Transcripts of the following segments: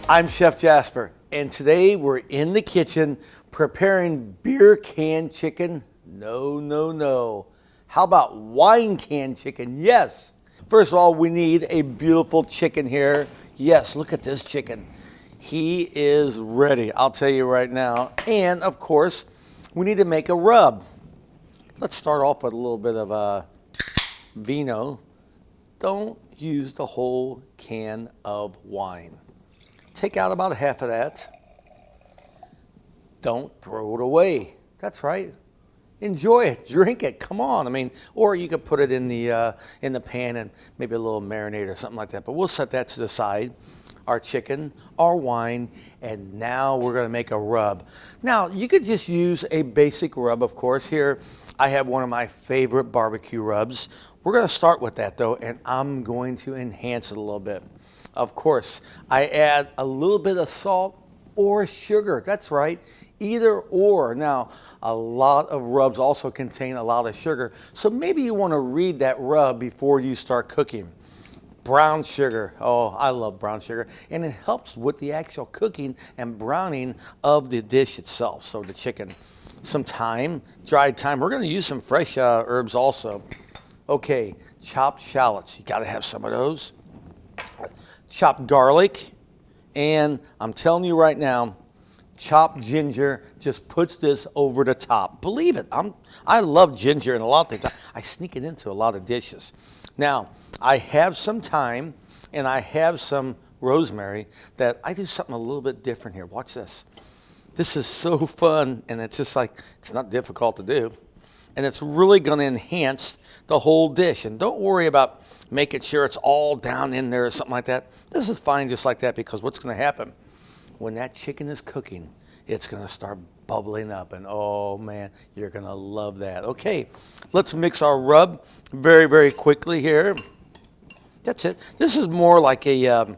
I'm Chef Jasper, and today we're in the kitchen preparing beer can chicken. No, no, no. How about wine can chicken? Yes. First of all, we need a beautiful chicken here. Yes, look at this chicken. He is ready, I'll tell you right now. And of course, we need to make a rub. Let's start off with a little bit of Vino. Don't use the whole can of wine. Take out about half of that. Don't throw it away. That's right. Enjoy it. Drink it. Come on. I mean, or you could put it in the pan and maybe a little marinade or something like that. But we'll set that to the side. Our chicken, our wine, and now we're going to make a rub. Now, you could just use a basic rub, of course. Here, I have one of my favorite barbecue rubs. We're going to start with that, though, and I'm going to enhance it a little bit. Of course, I add a little bit of salt or sugar. That's right, either or. Now, a lot of rubs also contain a lot of sugar, so maybe you want to read that rub before you start cooking. Brown sugar. Oh, I love brown sugar, and it helps with the actual cooking and browning of the dish itself, so the chicken. Some thyme, dried thyme. We're going to use some fresh herbs also. Okay, chopped shallots. You got to have some of those. Chopped garlic, and I'm telling you right now, chopped ginger just puts this over the top. Believe it, I love ginger and a lot of things. I sneak it into a lot of dishes. Now, I have some thyme and I have some rosemary that I do something a little bit different here. Watch this. This is so fun, and it's just like, it's not difficult to do. And it's really going to enhance the whole dish. And don't worry about making sure it's all down in there or something like that. This is fine just like that, because what's going to happen when that chicken is cooking, it's going to start bubbling up, and oh man, you're going to love that. Okay, let's mix our rub very, very quickly here. That's it. This is more like a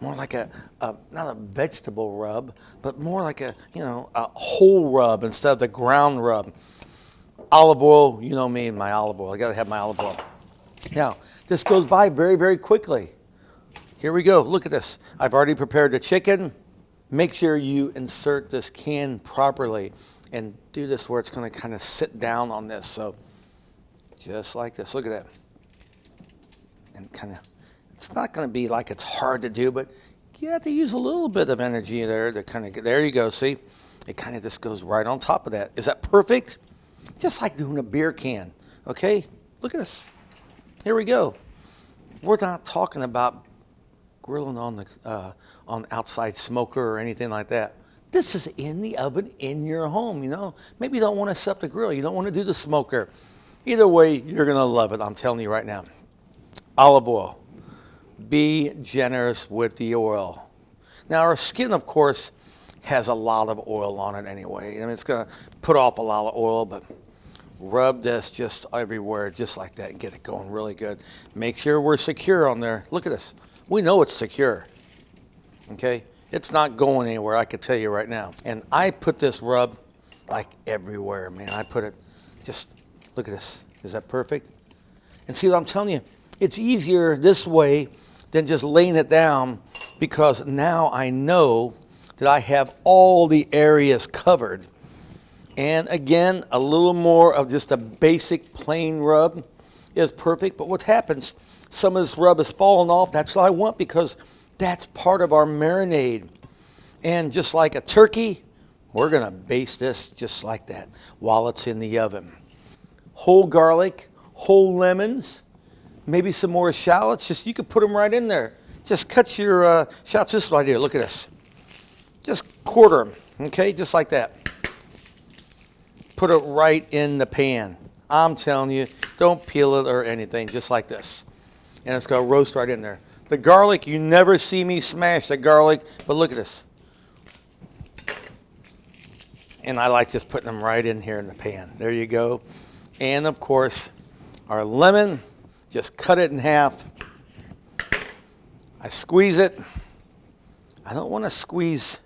not a vegetable rub, but more like a whole rub instead of the ground rub. Olive oil, you know me and my olive oil. I got to have my olive oil. Now, this goes by very, very quickly. Here we go. Look at this. I've already prepared the chicken. Make sure you insert this can properly and do this where it's going to kind of sit down on this. So just like this. Look at that. And kind of, it's not going to be like it's hard to do, but you have to use a little bit of energy there to kind of, there you go. See, it kind of just goes right on top of that. Is that perfect? Just like doing a beer can. Okay, look at this. Here we go. We're not talking about grilling on the outside smoker or anything like that. This is in the oven in your home. Maybe you don't want to set up the grill. You don't want to do the smoker. Either way, you're gonna love it. I'm telling you right now. Olive oil. Be generous with the oil. Now, our skin, of course, has a lot of oil on it anyway. I mean, it's gonna put off a lot of oil, but rub this just everywhere, just like that, and get it going really good. Make sure we're secure on there. Look at this. We know it's secure. Okay? It's not going anywhere, I can tell you right now. And I put this rub like everywhere, man. I put it just, look at this. Is that perfect? And see what I'm telling you? It's easier this way than just laying it down, because now I know that I have all the areas covered. And again, a little more of just a basic plain rub is perfect. But what happens, some of this rub is falling off. That's what I want, because that's part of our marinade. And just like a turkey, we're going to baste this just like that while it's in the oven. Whole garlic, whole lemons, maybe some more shallots. Just, you could put them right in there. Just cut your shallots this right here. Look at this. Just quarter them, okay, just like that. Put it right in the pan. I'm telling you, don't peel it or anything, just like this. And it's going to roast right in there. The garlic, you never see me smash the garlic, but look at this. And I like just putting them right in here in the pan. There you go. And of course, our lemon, just cut it in half. I squeeze it. I don't want to squeeze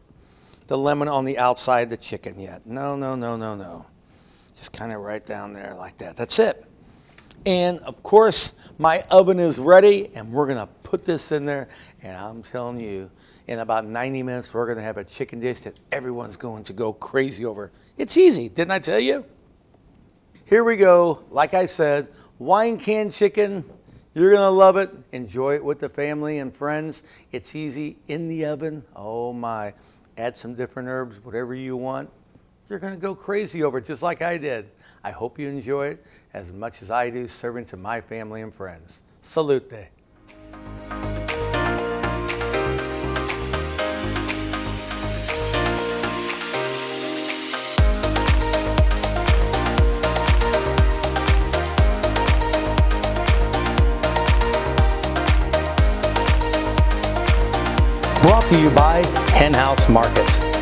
the lemon on the outside of the chicken yet. No, no, no, no, no. Just kind of right down there like that. That's it. And of course, my oven is ready, and we're gonna put this in there. And I'm telling you, in about 90 minutes, we're gonna have a chicken dish that everyone's going to go crazy over. It's easy, didn't I tell you? Here we go. Like I said, wine can chicken. You're gonna love it. Enjoy it with the family and friends. It's easy in the oven. Oh my. Add some different herbs, whatever you want. You're gonna go crazy over it, just like I did. I hope you enjoy it as much as I do serving to my family and friends. Salute. Brought to you by Hen House Markets.